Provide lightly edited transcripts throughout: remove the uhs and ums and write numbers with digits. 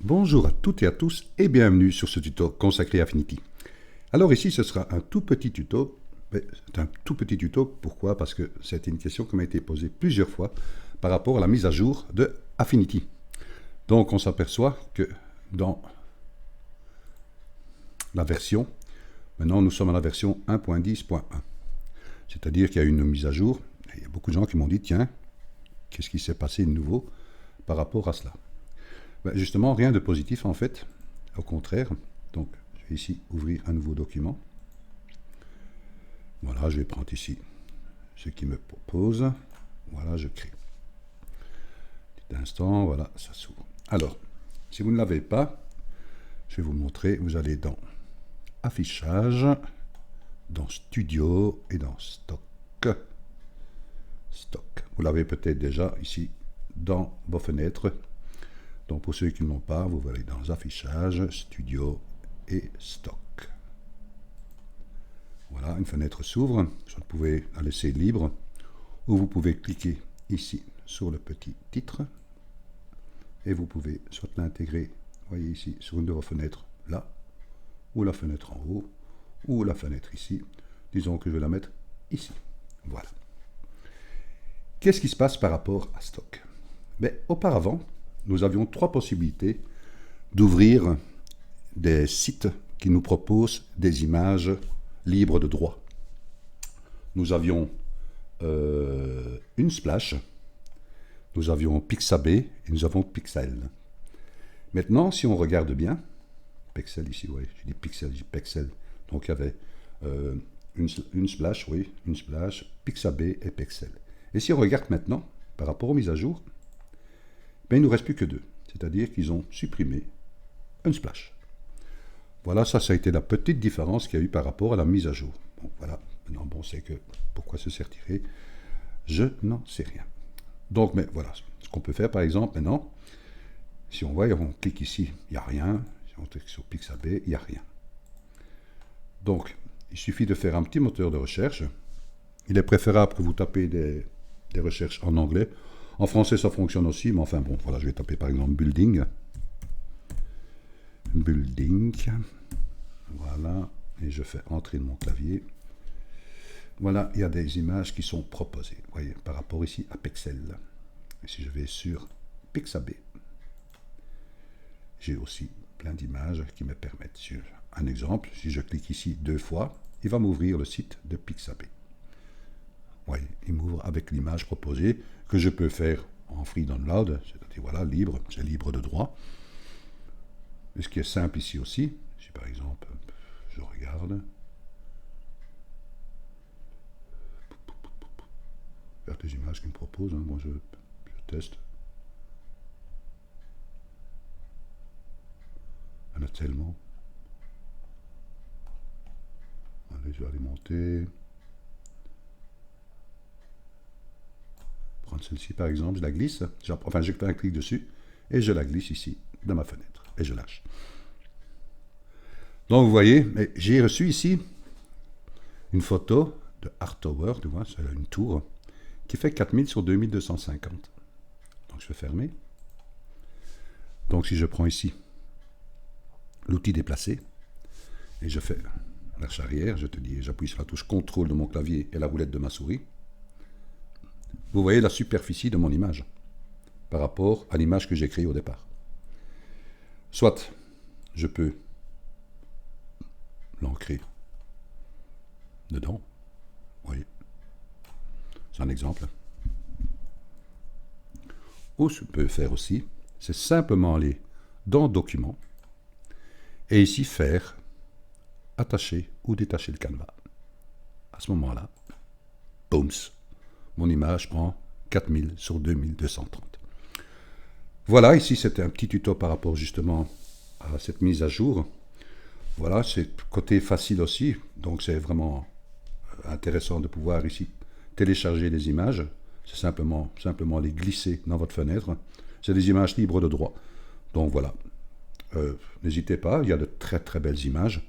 Bonjour à toutes et à tous et bienvenue sur ce tuto consacré à Affinity. Alors ici ce sera un tout petit tuto, mais c'est un tout petit tuto, pourquoi? Parce que c'est une question qui m'a été posée plusieurs fois par rapport à la mise à jour de Affinity. Donc on s'aperçoit que dans la version, maintenant nous sommes à la version 1.10.1, c'est-à-dire qu'il y a une mise à jour, et il y a beaucoup de gens qui m'ont dit tiens, qu'est-ce qui s'est passé de nouveau par rapport à cela? Ben justement, rien de positif en fait, au contraire. Donc, je vais ici ouvrir un nouveau document. Voilà, je vais prendre ici ce qu'il me propose. Voilà, je crée. Petit instant, voilà, ça s'ouvre. Alors, si vous ne l'avez pas, je vais vous montrer. Vous allez dans Affichage, dans Studio et dans Stock. Stock. Vous l'avez peut-être déjà ici dans vos fenêtres. Donc pour ceux qui ne l'ont pas, vous allez dans Affichage, Studio et Stock. Voilà, une fenêtre s'ouvre. Soit vous pouvez la laisser libre, ou vous pouvez cliquer ici sur le petit titre, et vous pouvez soit l'intégrer, voyez ici, sur une de vos fenêtres, là, ou la fenêtre en haut, ou la fenêtre ici. Disons que je vais la mettre ici. Voilà. Qu'est-ce qui se passe par rapport à Stock? Mais auparavant, nous avions trois possibilités d'ouvrir des sites qui nous proposent des images libres de droit. Nous avions une Splash, nous avions Pixabay et nous avons Pexels. Maintenant, si on regarde bien, Pexels ici, oui, je dis Pixel, je dis Pexels. Donc il y avait une Splash, oui, une Splash, Pixabay et Pexels. Et si on regarde maintenant, par rapport aux mises à jour, ben, il ne nous reste plus que deux. C'est-à-dire qu'ils ont supprimé Unsplash. Voilà, ça a été la petite différence qu'il y a eu par rapport à la mise à jour. Bon, voilà. Maintenant, bon, c'est que pourquoi ce s'est retiré, je n'en sais rien. Donc, mais voilà, ce qu'on peut faire, par exemple, maintenant, si on voit, on clique ici, il n'y a rien. Si on clique sur Pixabay, il n'y a rien. Donc, il suffit de faire un petit moteur de recherche. Il est préférable que vous tapez des recherches en anglais. En français, ça fonctionne aussi, mais enfin bon, voilà, je vais taper par exemple building. Building. Voilà, et je fais entrer de mon clavier. Voilà, il y a des images qui sont proposées, vous voyez, par rapport ici à Pexels. Et si je vais sur Pixabay, j'ai aussi plein d'images qui me permettent, sur un exemple, si je clique ici deux fois, il va m'ouvrir le site de Pixabay. Vous voyez, il m'ouvre avec l'image proposée que je peux faire en free download, c'est-à-dire voilà, libre, c'est libre de droit. Et ce qui est simple ici aussi, si par exemple, je regarde, faire des images qu'il me propose, hein, moi je teste. Il y en a tellement. Allez, je vais aller monter. Prendre celle-ci par exemple, je la glisse, enfin je fais un clic dessus et je la glisse ici dans ma fenêtre et je lâche. Donc vous voyez, j'ai reçu ici une photo de Art Tower, tu vois, c'est une tour qui fait 4000 sur 2250. Donc je vais fermer. Donc si je prends ici l'outil déplacer et je fais marche arrière, je te dis, j'appuie sur la touche contrôle de mon clavier et la roulette de ma souris. Vous voyez la superficie de mon image par rapport à l'image que j'ai créée au départ. Soit je peux l'ancrer dedans. Vous voyez. C'est un exemple. Ou je peux faire aussi, c'est simplement aller dans Document et ici faire attacher ou détacher le canevas. À ce moment-là, boum, mon image prend 4000 sur 2230. Voilà, ici c'était un petit tuto par rapport justement à cette mise à jour. Voilà, c'est côté facile aussi, donc c'est vraiment intéressant de pouvoir ici télécharger des images. C'est simplement les glisser dans votre fenêtre. C'est des images libres de droit. Donc voilà, n'hésitez pas, il y a de très très belles images.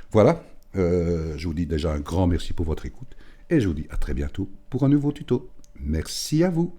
Voilà, je vous dis déjà un grand merci pour votre écoute et je vous dis à très bientôt pour un nouveau tuto. Merci à vous.